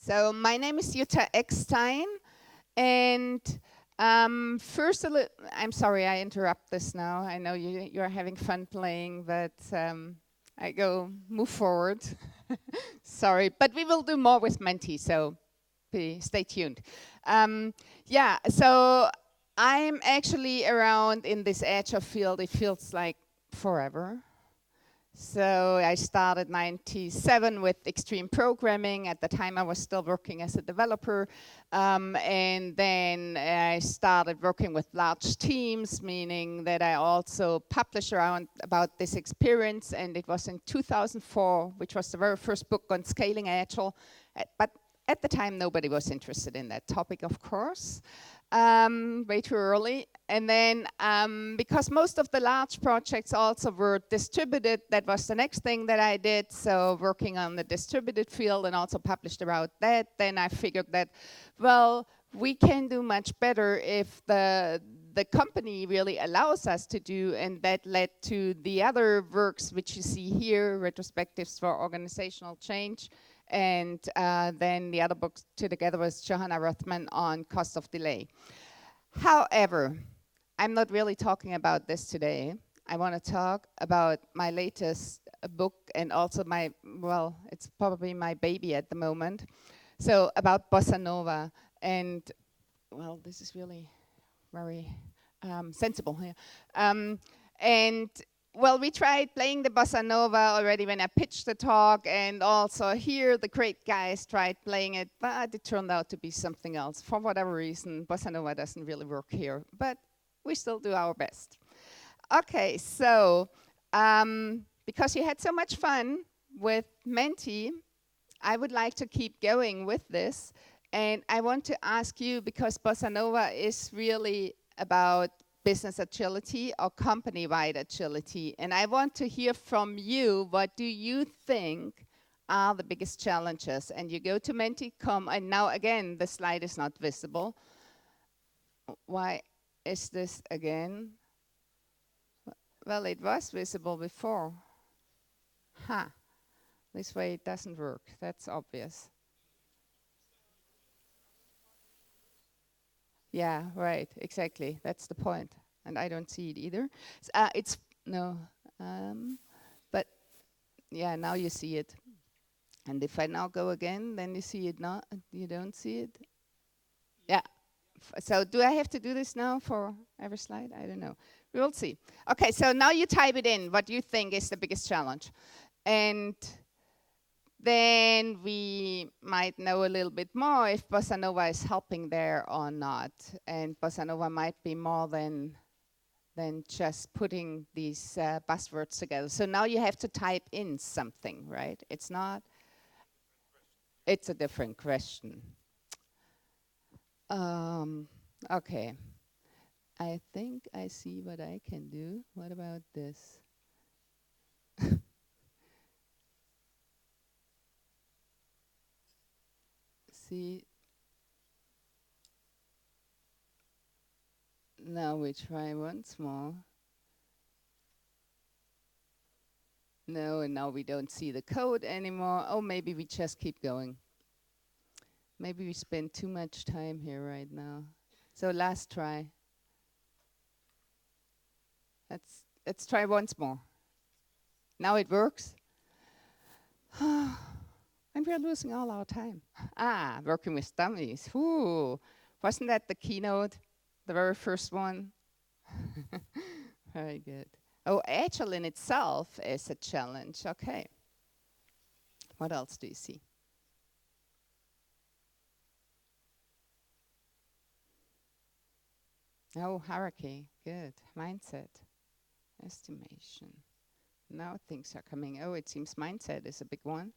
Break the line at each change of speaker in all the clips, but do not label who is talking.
So my name is Jutta Eckstein, and first, I'm sorry I interrupt this now. I know you're having fun playing, but I move forward. Sorry, but we will do more with Menti, so stay tuned. Yeah, so I'm actually around in this agile field. It feels like forever. So I started 97 with extreme programming. At the time I was still working as a developer. And then I started working with large teams, meaning that I also published around about this experience. And it was in 2004, which was the very first book on scaling Agile. But at the time, nobody was interested in that topic, of course. Way too early. And then because most of the large projects also were distributed, that was the next thing that I did. So working on the distributed field and also published about that. Then I figured that, well, we can do much better if the company really allows us to do, and that led to the other works which you see here, retrospectives for organizational change. And then the other books together was Johanna Rothman on cost of delay. However, I'm not really talking about this today. I want to talk about my latest book and also it's probably my baby at the moment. So about Bossa Nova. And, well, this is really very sensible here. Well, we tried playing the Bossa Nova already when I pitched the talk, and also here the great guys tried playing it, but it turned out to be something else. For whatever reason, Bossa Nova doesn't really work here, but we still do our best. Okay, so because you had so much fun with Menti, I would like to keep going with this, and I want to ask you, because Bossa Nova is really about business agility or company-wide agility. And I want to hear from you, what do you think are the biggest challenges? And you go to Menti.com, and now again, the slide is not visible. Why is this again? Well, it was visible before. This way it doesn't work, that's obvious. Yeah, right, exactly. That's the point. And I don't see it either. But yeah, now you see it. And if I now go again, then you see it not, you don't see it. Yeah. So do I have to do this now for every slide? I don't know. We will see. Okay, so now you type it in, what you think is the biggest challenge. And then we might know a little bit more if Bossa Nova is helping there or not. And Bossa Nova might be more than just putting these buzzwords together. So now you have to type in something, right? It's not, it's a different question. Okay. I think I see what I can do. What about this? See, now we try once more. No, and now we don't see the code anymore. Oh, maybe we just keep going. Maybe we spend too much time here right now. So last try. Let's try once more. Now it works. And we're losing all our time. Working with dummies. Ooh, wasn't that the keynote, the very first one? Very good. Oh, Agile in itself is a challenge. Okay. What else do you see? Oh, hierarchy. Good. Mindset. Estimation. Now things are coming. Oh, it seems mindset is a big one.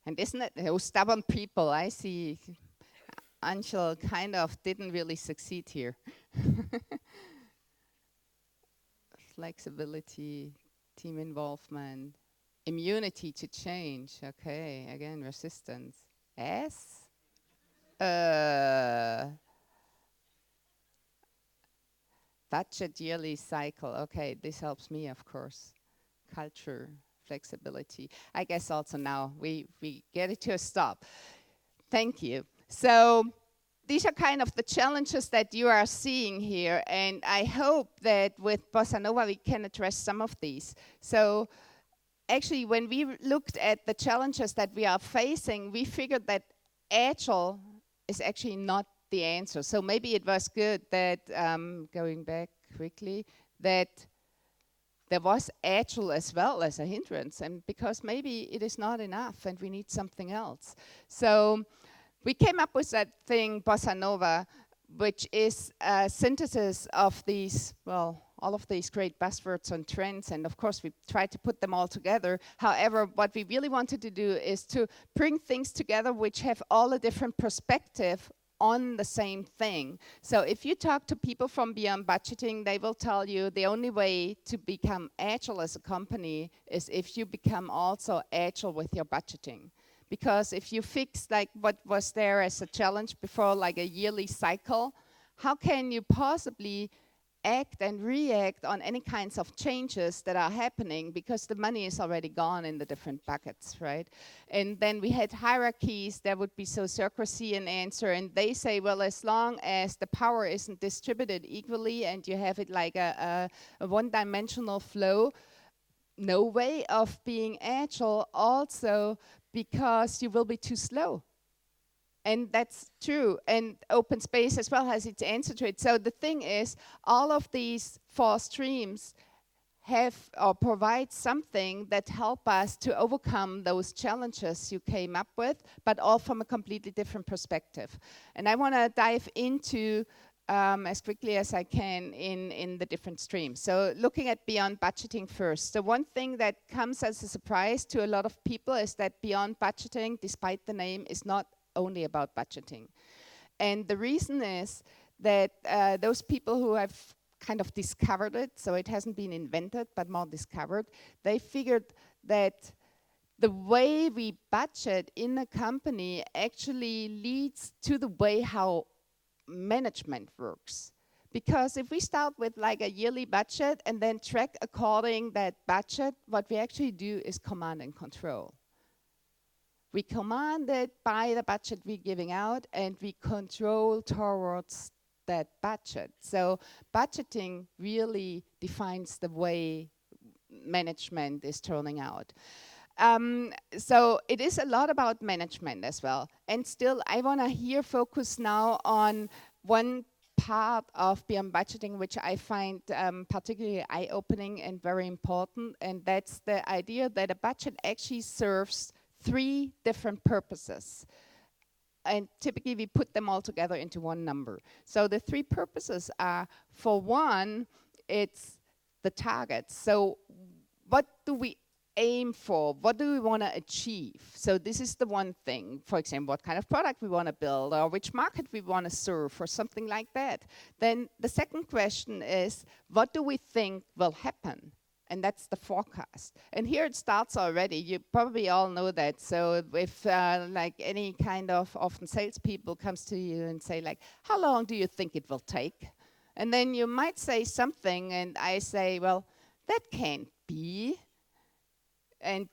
And isn't it those stubborn people? I see Angel kind of didn't really succeed here. Flexibility, team involvement, immunity to change. Okay, again, resistance. S? Budget yearly cycle. Okay, this helps me, of course. Culture, flexibility. I guess also now we get it to a stop. Thank you. So these are kind of the challenges that you are seeing here, and I hope that with Bossa Nova we can address some of these. So actually, when we looked at the challenges that we are facing, we figured that Agile is actually not the answer. So maybe it was good that, going back quickly, that there was Agile as well as a hindrance, and because maybe it is not enough and we need something else. So we came up with that thing, Bossa Nova, which is a synthesis of these, well, all of these great buzzwords and trends, and of course we tried to put them all together. However, what we really wanted to do is to bring things together which have all a different perspective on the same thing. So if you talk to people from Beyond Budgeting, they will tell you the only way to become agile as a company is if you become also agile with your budgeting. Because if you fix like what was there as a challenge before, like a yearly cycle, how can you possibly act and react on any kinds of changes that are happening, because the money is already gone in the different buckets, right? And then we had hierarchies. There would be Sociocracy an answer, and they say, well, as long as the power isn't distributed equally and you have it like a one-dimensional flow, no way of being agile, also because you will be too slow. And that's true. And open space as well has its answer to it. So the thing is, all of these 4 streams have or provide something that help us to overcome those challenges you came up with, but all from a completely different perspective. And I want to dive into as quickly as I can in the different streams. So looking at Beyond Budgeting first. The one thing that comes as a surprise to a lot of people is that Beyond Budgeting, despite the name, is not only about budgeting. And the reason is that those people who have kind of discovered it, so it hasn't been invented, but more discovered, they figured that the way we budget in a company actually leads to the way how management works. Because if we start with like a yearly budget and then track according that budget, what we actually do is command and control. We command it by the budget we're giving out, and we control towards that budget. So budgeting really defines the way management is turning out. So it is a lot about management as well. And still, I want to here focus now on one part of Beyond Budgeting, which I find particularly eye-opening and very important, and that's the idea that a budget actually serves 3 different purposes. And typically we put them all together into one number. So the 3 purposes are, for one, it's the targets. So what do we aim for? What do we want to achieve? So this is the one thing. For example, what kind of product we want to build, or which market we want to serve, or something like that. Then the second question is, what do we think will happen? And that's the forecast. And here it starts already. You probably all know that. So if like any kind of often salespeople comes to you and say like, how long do you think it will take? And then you might say something, and I say, well, that can't be. And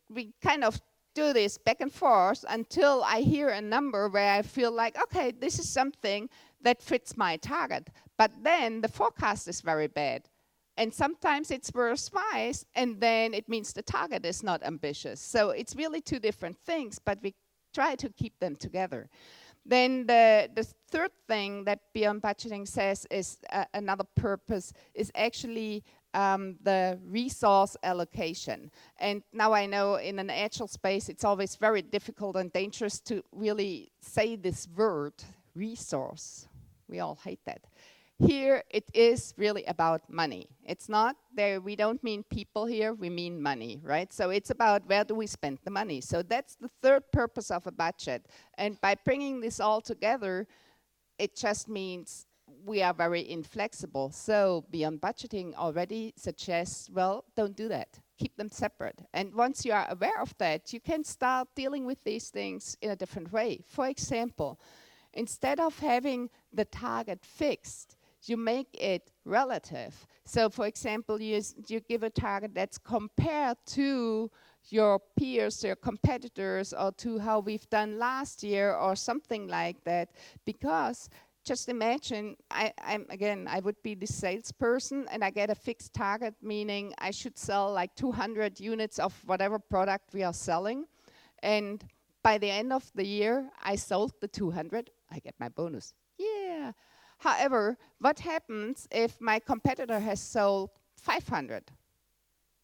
we kind of do this back and forth until I hear a number where I feel like, okay, this is something that fits my target. But then the forecast is very bad. And sometimes it's worse-wise, and then it means the target is not ambitious. So it's really 2 different things, but we try to keep them together. Then the third thing that Beyond Budgeting says is another purpose is actually the resource allocation. And now I know in an agile space it's always very difficult and dangerous to really say this word, resource. We all hate that. Here it is really about money. It's not there, we don't mean people here, we mean money, right? So it's about where do we spend the money. So that's the third purpose of a budget. And by bringing this all together, it just means we are very inflexible. So Beyond Budgeting already suggests, well, don't do that. Keep them separate. And once you are aware of that, you can start dealing with these things in a different way. For example, instead of having the target fixed, you make it relative. So for example, you give a target that's compared to your peers, your competitors, or to how we've done last year or something like that. Because just imagine, I would be the salesperson and I get a fixed target, meaning I should sell like 200 units of whatever product we are selling. And by the end of the year, I sold the 200, I get my bonus. Yeah. However, what happens if my competitor has sold 500?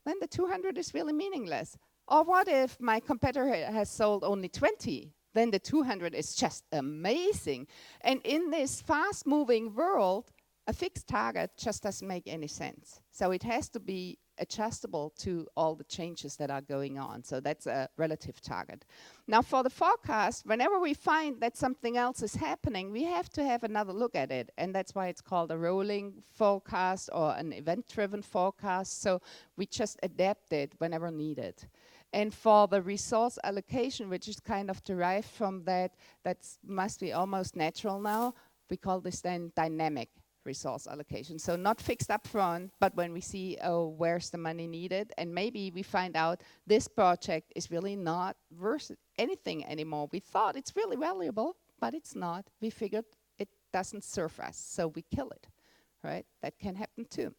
Then the 200 is really meaningless. Or what if my competitor has sold only 20? Then the 200 is just amazing. And in this fast-moving world, a fixed target just doesn't make any sense. So it has to be adjustable to all the changes that are going on. So that's a relative target. Now for the forecast, whenever we find that something else is happening, we have to have another look at it. And that's why it's called a rolling forecast or an event-driven forecast. So we just adapt it whenever needed. And for the resource allocation, which is kind of derived from that, that must be almost natural now, we call this then dynamic resource allocation. So not fixed up front, but when we see, oh, where's the money needed? And maybe we find out this project is really not worth anything anymore. We thought it's really valuable, but it's not. We figured it doesn't serve us, so we kill it, right? That can happen too.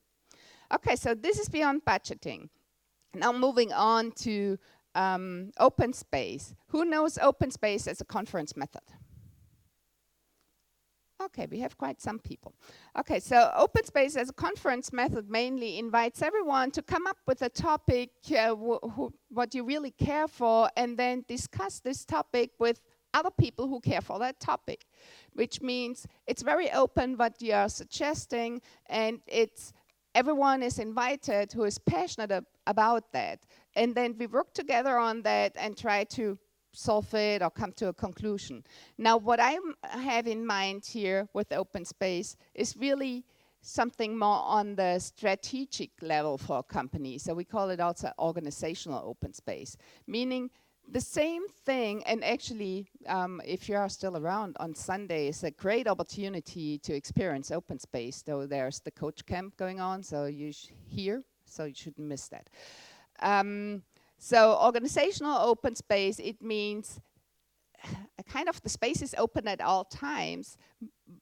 Okay, so this is beyond budgeting. Now moving on to open space. Who knows open space as a conference method? Okay, we have quite some people. Okay, so open space as a conference method mainly invites everyone to come up with a topic, what you really care for, and then discuss this topic with other people who care for that topic, which means it's very open what you are suggesting, and everyone is invited who is passionate about that. And then we work together on that and try to solve it or come to a conclusion. Now, what I have in mind here with open space is really something more on the strategic level for a company. So we call it also organizational open space, meaning the same thing. And actually, if you are still around on Sunday, it's a great opportunity to experience open space. Though there's the coach camp going on, so you here, so you shouldn't miss that. So organizational open space, it means kind of the space is open at all times.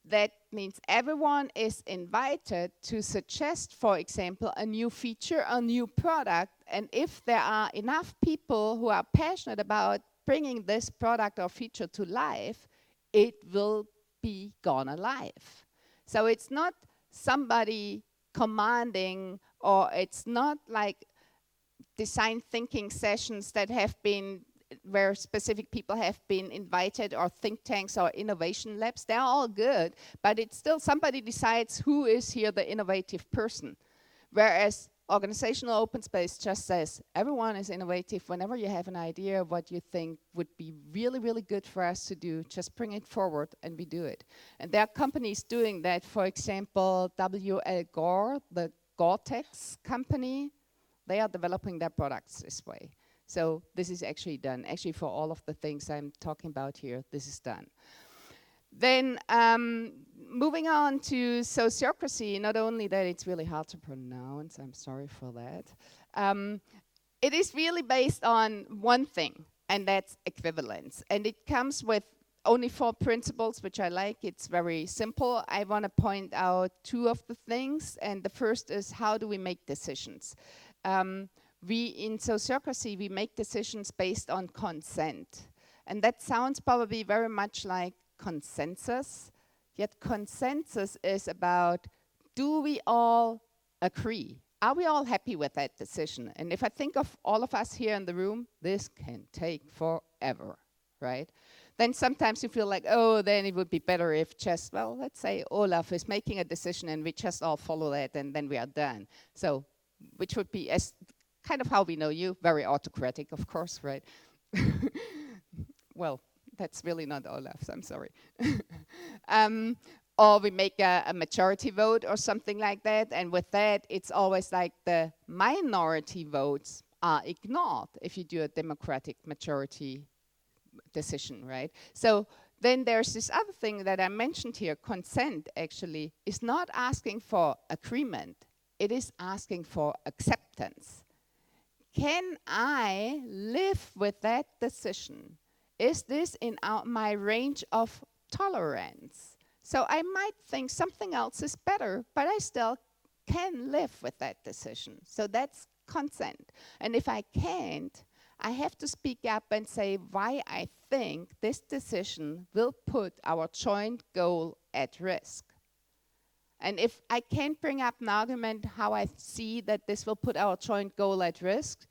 That means everyone is invited to suggest, for example, a new feature, a new product. And if there are enough people who are passionate about bringing this product or feature to life, it will be gone alive. So it's not somebody commanding, or it's not like design thinking sessions that have been where specific people have been invited, or think tanks or innovation labs. They're all good, but it's still somebody decides who is here the innovative person. Whereas organizational open space just says everyone is innovative. Whenever you have an idea of what you think would be really, really good for us to do, just bring it forward and we do it. And there are companies doing that. For example, W.L. Gore, the Gore-Tex company, they are developing their products this way. So this is actually done. Actually, for all of the things I'm talking about here, this is done. Then moving on to sociocracy, not only that it's really hard to pronounce, I'm sorry for that. It is really based on one thing, and that's equivalence. And it comes with only 4 principles, which I like. It's very simple. I want to point out 2 of the things. And the first is, how do we make decisions? In sociocracy, we make decisions based on consent. And that sounds probably very much like consensus. Yet consensus is about, do we all agree? Are we all happy with that decision? And if I think of all of us here in the room, this can take forever, right? Then sometimes you feel like, oh, then it would be better if just, well, let's say Olaf is making a decision and we just all follow that and then we are done. So, which would be as kind of how we know you, very autocratic, of course, right? Well, that's really not Olaf's, I'm sorry. Or we make a majority vote or something like that, and with that, it's always like the minority votes are ignored if you do a democratic majority decision, right? So Then there's this other thing that I mentioned here. Consent actually is not asking for agreement. It is asking for acceptance. Can I live with that decision? Is this in my range of tolerance? So I might think something else is better, but I still can live with that decision. So that's consent. And if I can't, I have to speak up and say why I think this decision will put our joint goal at risk. And if I can't bring up an argument how I see that this will put our joint goal at risk,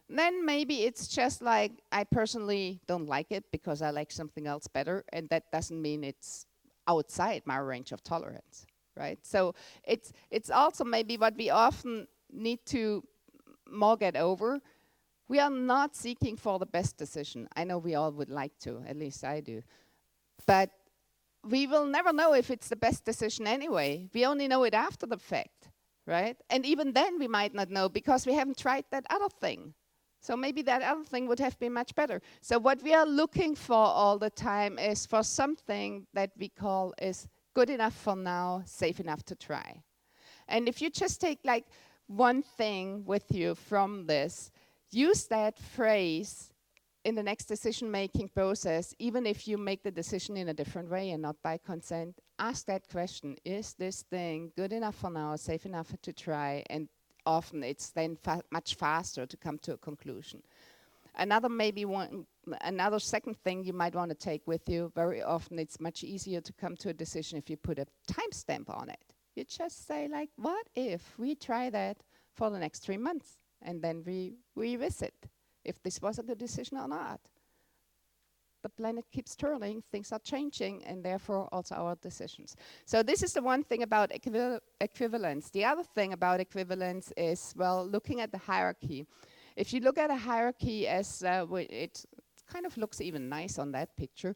then maybe it's just like I personally don't like it because I like something else better, and that doesn't mean it's outside my range of tolerance, right? So it's also maybe what we often need to more get over. We are not seeking for the best decision. I know we all would like to, at least I do. But we will never know if it's the best decision anyway. We only know it after the fact, right? And even then we might not know because we haven't tried that other thing. So maybe that other thing would have been much better. So what we are looking for all the time is for something that we call is good enough for now, safe enough to try. And if you just take like one thing with you from this, use that phrase in the next decision-making process, even if you make the decision in a different way and not by consent. Ask that question, is this thing good enough for now, safe enough to try? And often it's then much faster to come to a conclusion. Another second thing you might want to take with you, very often it's much easier to come to a decision if you put a timestamp on it. You just say like, what if we try that for the next 3 months and then we revisit if this was a good decision or not. The planet keeps turning, things are changing, and therefore also our decisions. So this is the one thing about equivalence. The other thing about equivalence is, well, looking at the hierarchy. If you look at a hierarchy as, it kind of looks even nice on that picture,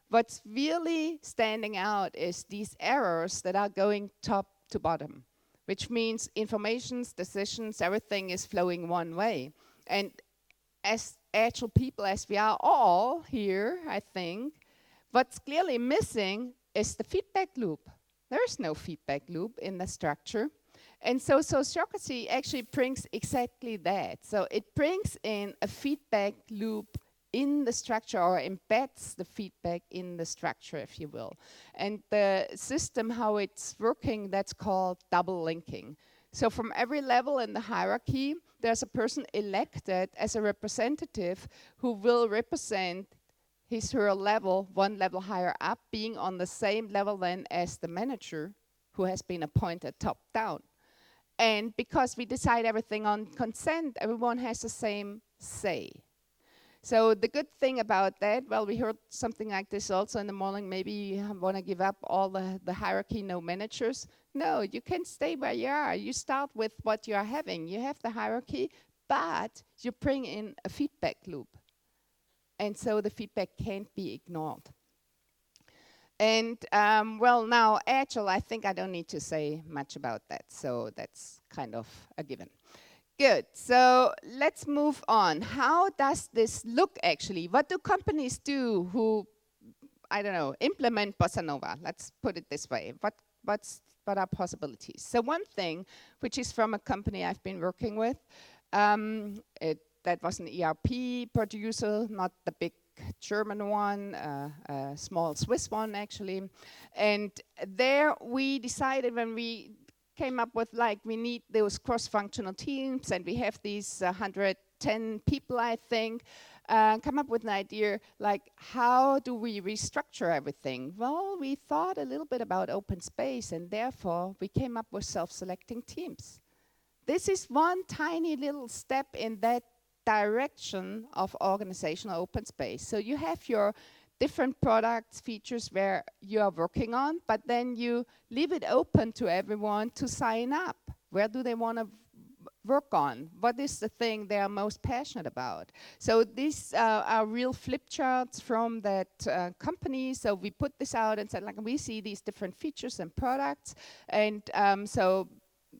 what's really standing out is these arrows that are going top to bottom, which means informations, decisions, everything is flowing one way. And as agile people, as we are all here, I think, what's clearly missing is the feedback loop. There's no feedback loop in the structure. And so Sociocracy actually brings exactly that. So it brings in a feedback loop in the structure, or embeds the feedback in the structure, if you will. And the system, how it's working, that's called double linking. So from every level in the hierarchy, there's a person elected as a representative who will represent his or her level, one level higher up, being on the same level then as the manager who has been appointed top down. And because we decide everything on consent, everyone has the same say. So the good thing about that, well, we heard something like this also in the morning, maybe you want to give up all the hierarchy, no managers. No, you can stay where you are. You start with what you are having. You have the hierarchy, but you bring in a feedback loop. And so the feedback can't be ignored. And well, now Agile, I think I don't need to say much about that. So that's kind of a given. Good, so let's move on. How does this look actually? What do companies do who, I don't know, implement Bossa Nova? Let's put it this way. What are possibilities? So one thing, which is from a company I've been working with, that was an ERP producer, not the big German one, a small Swiss one actually. And there we decided when we came up with, like, we need those cross-functional teams, and we have these 110 people, I think, come up with an idea, like, how do we restructure everything? Well, we thought a little bit about open space, and therefore we came up with self-selecting teams. This is one tiny little step in that direction of organizational open space. So you have your different products, features where you are working on, but then you leave it open to everyone to sign up. Where do they want to work on? What is the thing they are most passionate about? So these are real flip charts from that company. So we put this out and said, like, we see these different features and products. And so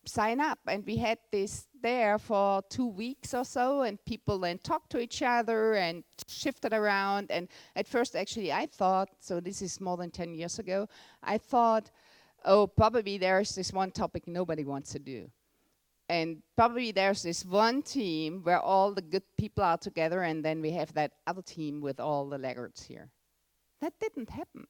sign up. And we had this there for 2 weeks or so, and people then talked to each other and shifted around. And at first, actually, I thought, so this is more than 10 years ago, I thought, oh, probably there's this one topic nobody wants to do. And probably there's this one team where all the good people are together, and then we have that other team with all the laggards here. That didn't happen.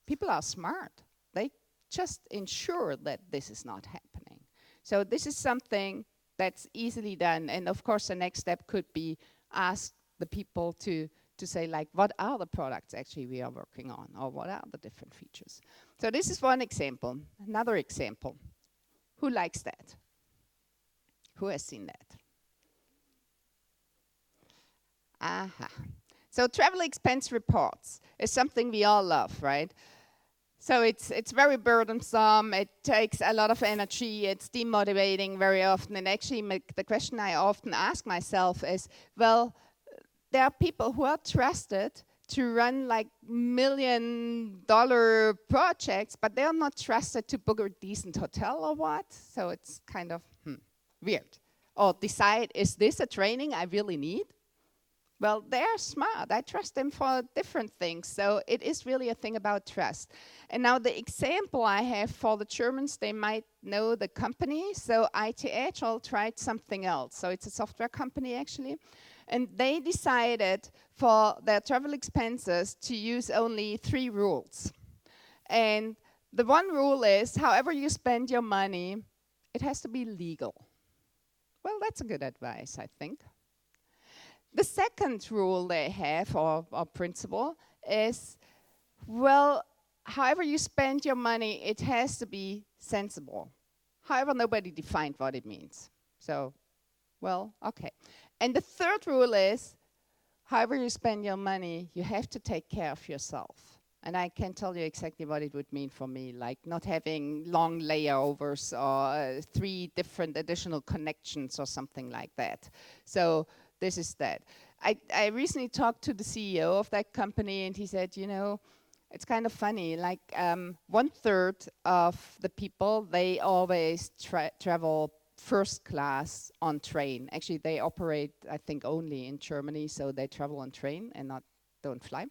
People are smart. They just ensure that this is not happening. So this is something that's easily done. And of course, the next step could be ask the people to say, like, what are the products actually we are working on, or what are the different features? So this is one example. Another example. Who likes that? Who has seen that? Aha. So travel expense reports is something we all love, right? So it's very burdensome, it takes a lot of energy, it's demotivating very often, and actually the question I often ask myself is, well, there are people who are trusted to run like $1 million projects, but they're not trusted to book a decent hotel or what? So it's kind of weird. Or decide, is this a training I really need? Well, they're smart. I trust them for different things. So it is really a thing about trust. And now the example I have for the Germans, they might know the company. So ITH tried something else. So it's a software company, actually. And they decided for their travel expenses to use only 3 rules. And the one rule is, however you spend your money, it has to be legal. Well, that's a good advice, I think. The second rule they have, or principle, is, well, however you spend your money, it has to be sensible. However, nobody defined what it means. So, well, okay. And the third rule is, however you spend your money, you have to take care of yourself. And I can tell you exactly what it would mean for me, like not having long layovers or 3 different additional connections or something like that. So this is that. I recently talked to the CEO of that company, and he said, you know, it's kind of funny, like 1/3 of the people, they always travel first class on train. Actually, they operate, I think, only in Germany, so they travel on train and don't fly.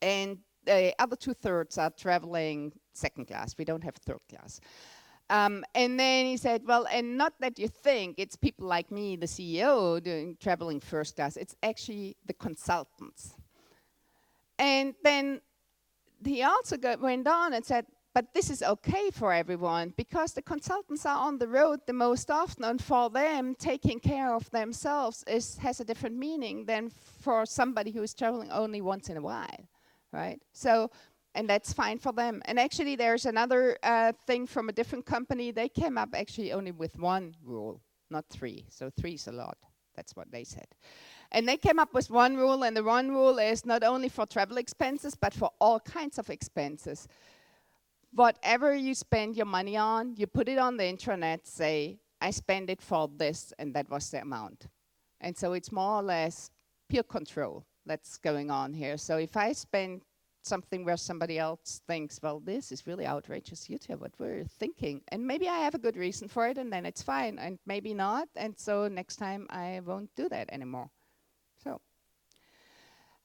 And the other 2/3 are traveling second class. We don't have third class. And then he said, well, and not that you think it's people like me, the CEO, traveling first class. It's actually the consultants. And then he also went on and said, but this is okay for everyone because the consultants are on the road the most often, and for them, taking care of themselves has a different meaning than for somebody who is traveling only once in a while, right? So, and that's fine for them. And actually, there's another thing from a different company. They came up actually only with 1 rule, not 3. So 3 is a lot. That's what they said. And they came up with 1 rule, and the 1 rule is not only for travel expenses, but for all kinds of expenses. Whatever you spend your money on, you put it on the intranet, say, I spend it for this, and that was the amount. And so it's more or less peer control that's going on here. So if I spend something where somebody else thinks, well, this is really outrageous, Jutta, what were you thinking? And maybe I have a good reason for it, and then it's fine, and maybe not, and so next time I won't do that anymore. So,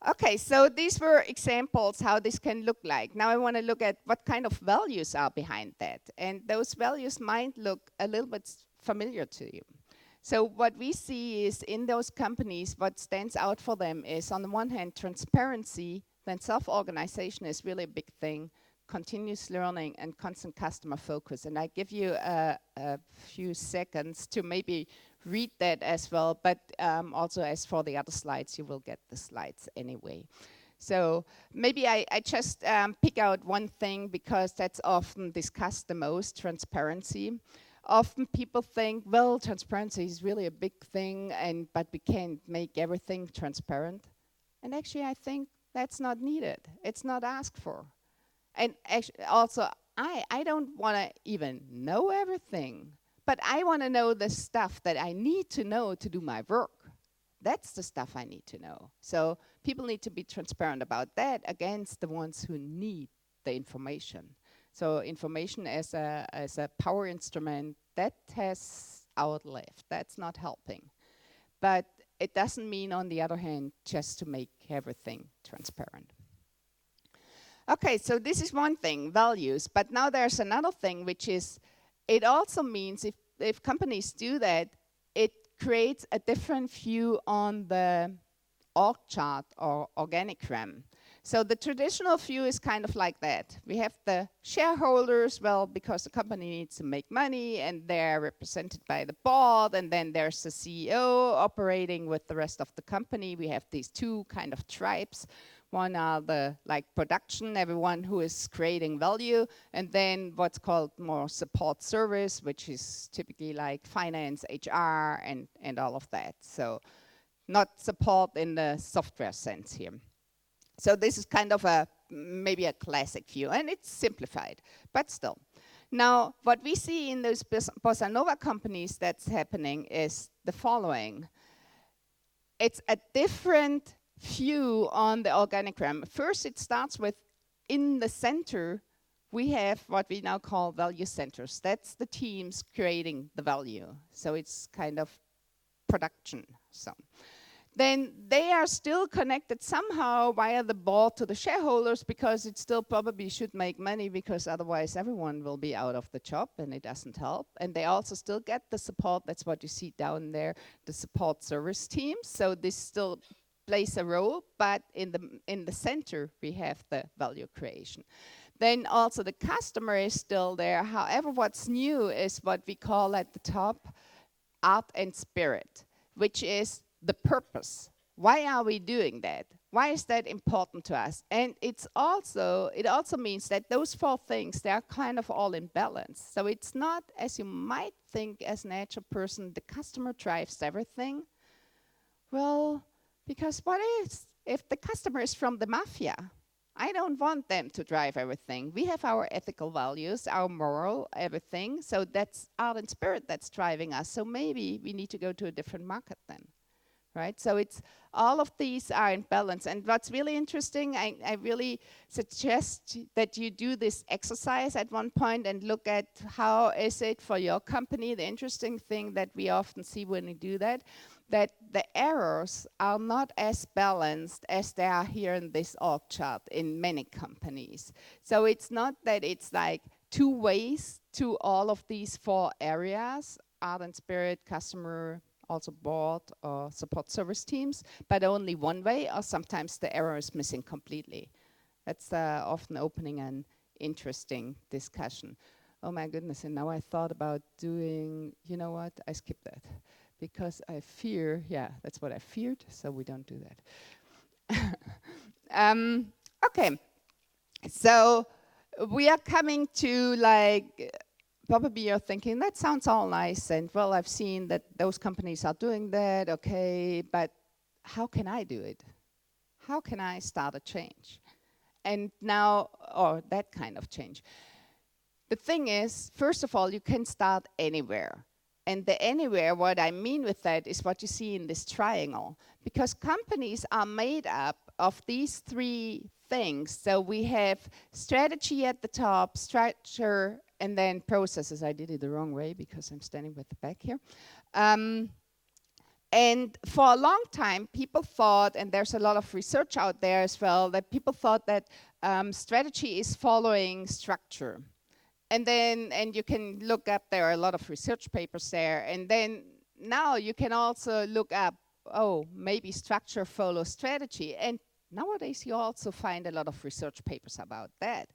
okay, so these were examples how this can look like. Now I want to look at what kind of values are behind that, and those values might look a little bit familiar to you. So what we see is in those companies, what stands out for them is, on the one hand, transparency. Then self-organization is really a big thing, continuous learning and constant customer focus. And I give you a few seconds to maybe read that as well, but also as for the other slides, you will get the slides anyway. So maybe I just pick out one thing because that's often discussed the most, transparency. Often people think, well, transparency is really a big thing, but we can't make everything transparent. And actually, I think that's not needed. It's not asked for. And actually, also, I don't want to even know everything, but I want to know the stuff that I need to know to do my work. That's the stuff I need to know. So people need to be transparent about that against the ones who need the information. So information as a power instrument that has outlived. That's not helping. But it doesn't mean, on the other hand, just to make everything transparent. Okay, so this is one thing, values. But now there's another thing, which is, it also means if companies do that, it creates a different view on the org chart or organigram. So the traditional view is kind of like that. We have the shareholders, well, because the company needs to make money, and they're represented by the board, and then there's the CEO operating with the rest of the company. We have these two kind of tribes. One are the production, everyone who is creating value, and then what's called more support service, which is typically like finance, HR, and all of that. So not support in the software sense here. So this is kind of maybe a classic view, and it's simplified, but still. Now, what we see in those Bossa Nova companies that's happening is the following. It's a different view on the organigram. First, it starts with, in the center, we have what we now call value centers. That's the teams creating the value. So it's kind of production. So then they are still connected somehow via the board to the shareholders, because it still probably should make money, because otherwise everyone will be out of the job and it doesn't help. And they also still get the support. That's what you see down there, the support service teams. So this still plays a role, but in the center we have the value creation. Then also the customer is still there. However, what's new is what we call at the top art and spirit, which is the purpose. Why are we doing that? Why is that important to us? And it also means that those four things, they are kind of all in balance. So it's not, as you might think as an agile person, the customer drives everything. Well, because what if the customer is from the mafia? I don't want them to drive everything. We have our ethical values, our moral, everything. So that's art and spirit that's driving us. So maybe we need to go to a different market then. Right? So it's all of these are in balance. And what's really interesting, I really suggest that you do this exercise at one point and look at how is it for your company. The interesting thing that we often see when we do that the errors are not as balanced as they are here in this org chart in many companies. So it's not that it's like two ways to all of these four areas, art and spirit, customer, also board or support service teams, but only one way, or sometimes the error is missing completely. That's often opening an interesting discussion. Oh my goodness, and now I thought about doing, you know what, I skipped that. Because I fear, yeah, that's what I feared, so we don't do that. Okay, so we are coming to probably you're thinking, that sounds all nice, and well, I've seen that those companies are doing that, okay, but how can I do it? How can I start a change? And now, or that kind of change. The thing is, first of all, you can start anywhere. And the anywhere, what I mean with that is what you see in this triangle. Because companies are made up of these three things. So we have strategy at the top, structure, and then processes. I did it the wrong way because I'm standing with the back here. And for a long time, people thought, and there's a lot of research out there as well, that people thought that strategy is following structure. And you can look up, there are a lot of research papers there, and then now you can also look up, oh, maybe structure follows strategy. And nowadays you also find a lot of research papers about that,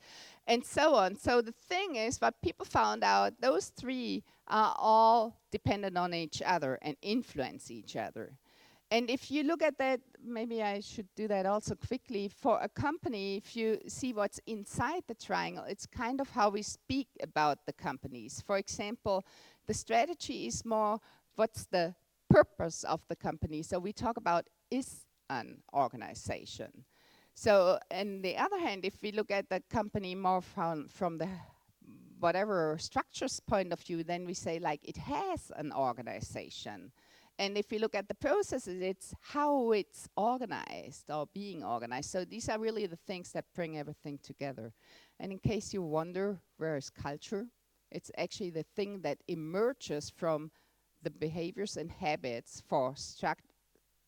and so on. So the thing is, what people found out, those three are all dependent on each other and influence each other. And if you look at that, maybe I should do that also quickly. For a company, if you see what's inside the triangle, it's kind of how we speak about the companies. For example, the strategy is more what's the purpose of the company. So we talk about is an organization. So on the other hand, if we look at the company more from the whatever structures point of view, then we say like it has an organization. And if you look at the processes, it's how it's organized or being organized. So these are really the things that bring everything together. And in case you wonder, where is culture? It's actually the thing that emerges from the behaviors and habits for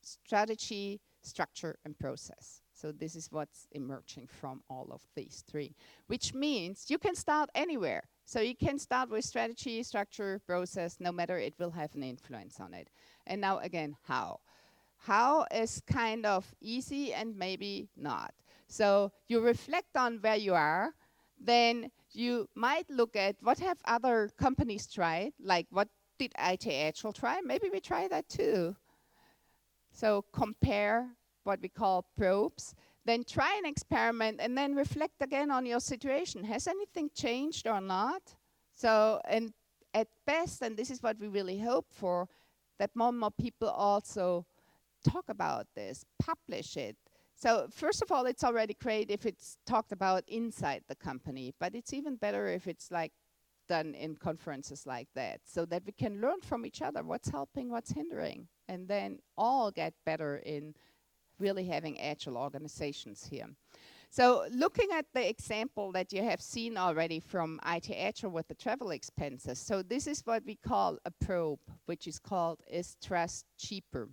strategy, structure, and process. So this is what's emerging from all of these three, which means you can start anywhere. So you can start with strategy, structure, process, no matter, it will have an influence on it. And now again, how? How is kind of easy and maybe not. So you reflect on where you are, then you might look at what have other companies tried, like what did IT Agile try? Maybe we try that too. So compare what we call probes, then try an experiment and then reflect again on your situation. Has anything changed or not? So, and at best, and this is what we really hope for, that more and more people also talk about this, publish it. So first of all, it's already great if it's talked about inside the company, but it's even better if it's like done in conferences like that, so that we can learn from each other what's helping, what's hindering, and then all get better in really having agile organizations here. So looking at the example that you have seen already from IT Agile with the travel expenses, so this is what we call a probe, which is called Is Trust Cheaper?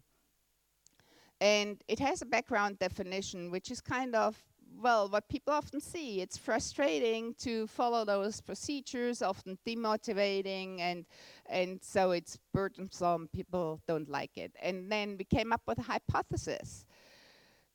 And it has a background definition, which is kind of, well, what people often see. It's frustrating to follow those procedures, often demotivating, and so it's burdensome. People don't like it. And then we came up with a hypothesis.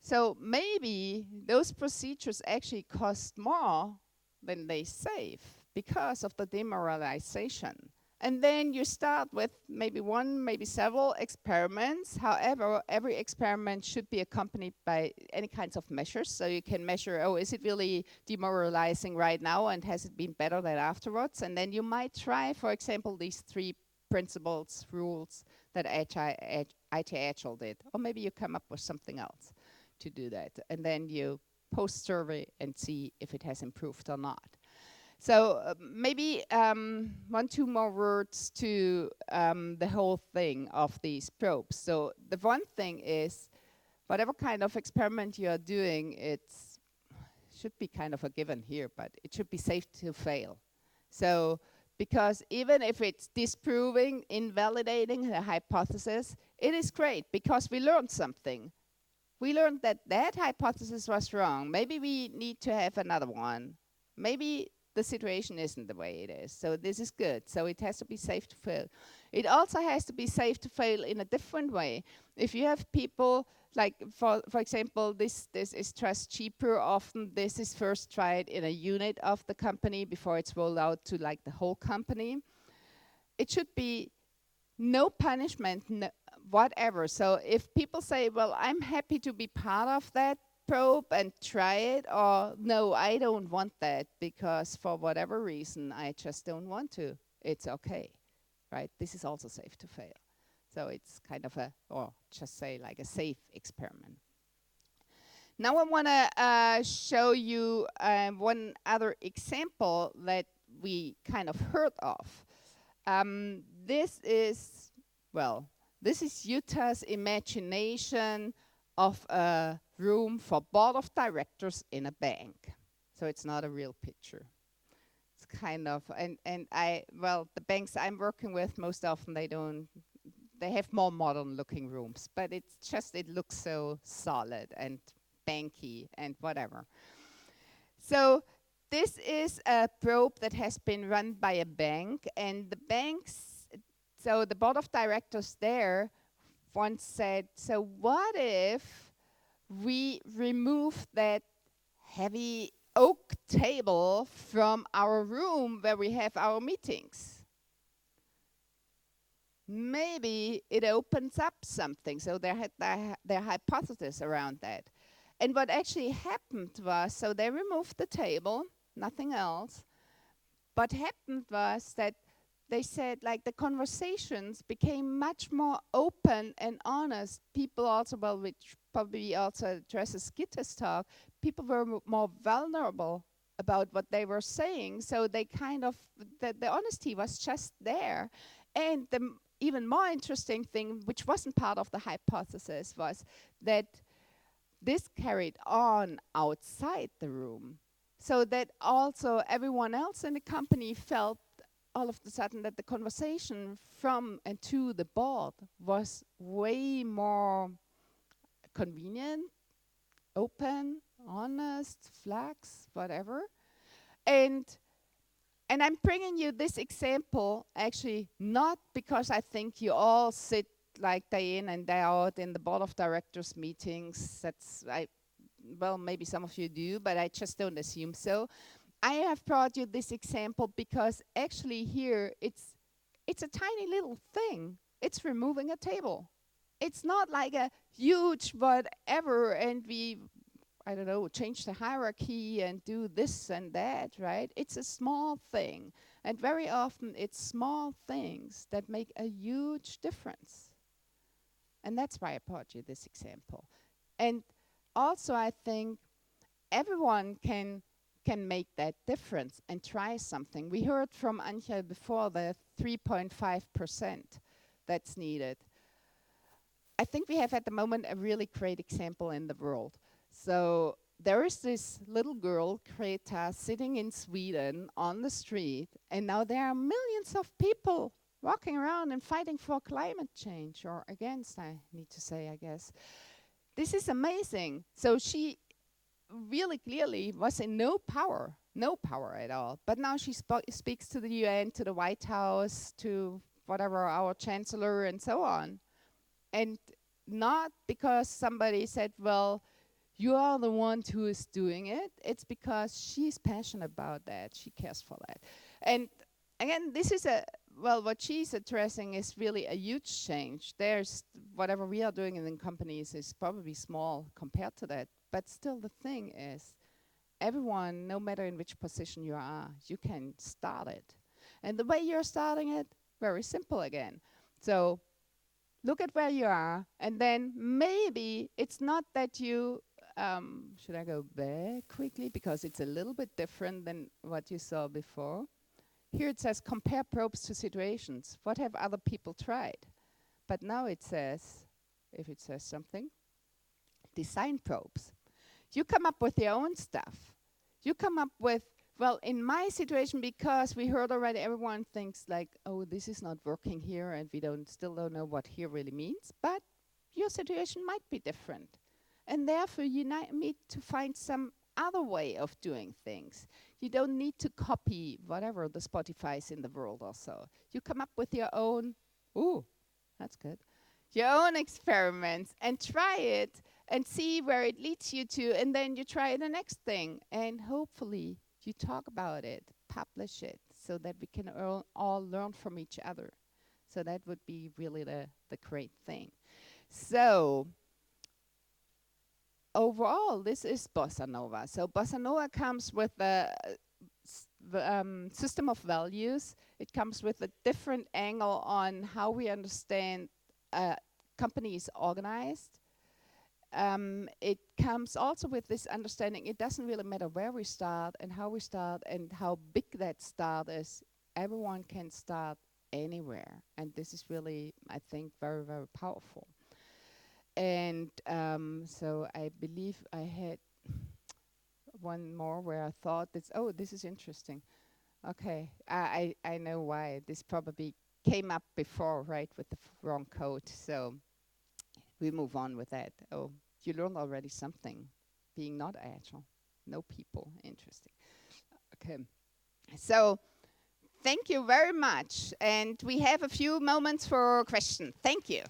So maybe those procedures actually cost more than they save because of the demoralization. And then you start with maybe one, maybe several experiments. However, every experiment should be accompanied by any kinds of measures. So you can measure, oh, is it really demoralizing right now, and has it been better than afterwards? And then you might try, for example, these three principles, rules that IT Agile did. Or maybe you come up with something else to do that. And then you post survey and see if it has improved or not. So maybe 2 more words to the whole thing of these probes. So the one thing is, whatever kind of experiment you are doing, it should be kind of a given here, but it should be safe to fail. So because even if it's disproving, invalidating the hypothesis, it is great because we learned something. We learned that that hypothesis was wrong. Maybe we need to have another one. Maybe the situation isn't the way it is. So this is good. So it has to be safe to fail. It also has to be safe to fail in a different way. If you have people, like for example, this is trust cheaper. Often this is first tried in a unit of the company before it's rolled out to like the whole company. It should be no punishment, whatever. So if people say, well, I'm happy to be part of that probe and try it, or no, I don't want that because for whatever reason I just don't want to, it's okay, right? This is also safe to fail. So it's kind of a, or just say like a safe experiment. Now I want to show you one other example that we kind of heard of. This is Jutta's imagination of a room for board of directors in a bank. So it's not a real picture. It's kind of, the banks I'm working with, most often they have more modern looking rooms, but it's just, it looks so solid and banky and whatever. So this is a probe that has been run by a bank, and the banks, so the board of directors there once said, so what if we remove that heavy oak table from our room where we have our meetings? Maybe it opens up something. So they had their hypothesis around that. And what actually happened was, so they removed the table, nothing else. What happened was that they said, like, the conversations became much more open and honest. People also, well, which probably also addresses Jutta's talk, people were more vulnerable about what they were saying. So they kind of, the honesty was just there. And the even more interesting thing, which wasn't part of the hypothesis, was that this carried on outside the room. So that also everyone else in the company felt all of a sudden that the conversation from and to the board was way more convenient, open, honest, flags, whatever. And I'm bringing you this example actually not because I think you all sit like day in and day out in the board of directors meetings. Well, maybe some of you do, but I just don't assume so. I have brought you this example because actually here it's a tiny little thing. It's removing a table. It's not like a huge whatever and we, I don't know, change the hierarchy and do this and that, right? It's a small thing. And very often it's small things that make a huge difference. And that's why I brought you this example. And also I think everyone can make that difference and try something. We heard from Anja before the 3.5% that's needed. I think we have at the moment a really great example in the world. So there is this little girl, Greta, sitting in Sweden on the street, and now there are millions of people walking around and fighting for climate change, or against, I need to say, I guess. This is amazing. So she really clearly was in no power at all. But now she speaks to the UN, to the White House, to whatever, our chancellor, and so on. And not because somebody said, well, you are the one who is doing it. It's because she's passionate about that. She cares for that. And again, this is what she's addressing is really a huge change. There's whatever we are doing in companies is probably small compared to that. But still the thing is, everyone, no matter in which position you are, you can start it. And the way you're starting it, very simple again. So look at where you are, and then maybe it's not that you, should I go back quickly? Because it's a little bit different than what you saw before. Here it says compare probes to situations. What have other people tried? But now it says, if it says something, design probes. You come up with your own stuff. You come up with, well, in my situation, because we heard already, everyone thinks like, oh, this is not working here, and we still don't know what here really means. But your situation might be different. And therefore, you need to find some other way of doing things. You don't need to copy whatever the Spotify's in the world or so. You come up with your own, ooh, that's good, your own experiments and try it and see where it leads you to, and then you try the next thing, and hopefully you talk about it, publish it, so that we can all learn from each other. So that would be really the great thing. So overall, this is Bossa Nova. So Bossa Nova comes with a system of values. It comes with a different angle on how we understand company is organized. It comes also with this understanding it doesn't really matter where we start and how we start and how big that start is. Everyone can start anywhere. And this is really, I think, very, very powerful. And so I believe I had one more where I thought, this is interesting. Okay, I know why. This probably came up before, right, with the wrong code. So we move on with that. Oh, you learned already something. Being not agile. No people. Interesting. Okay. So thank you very much. And we have a few moments for questions. Thank you.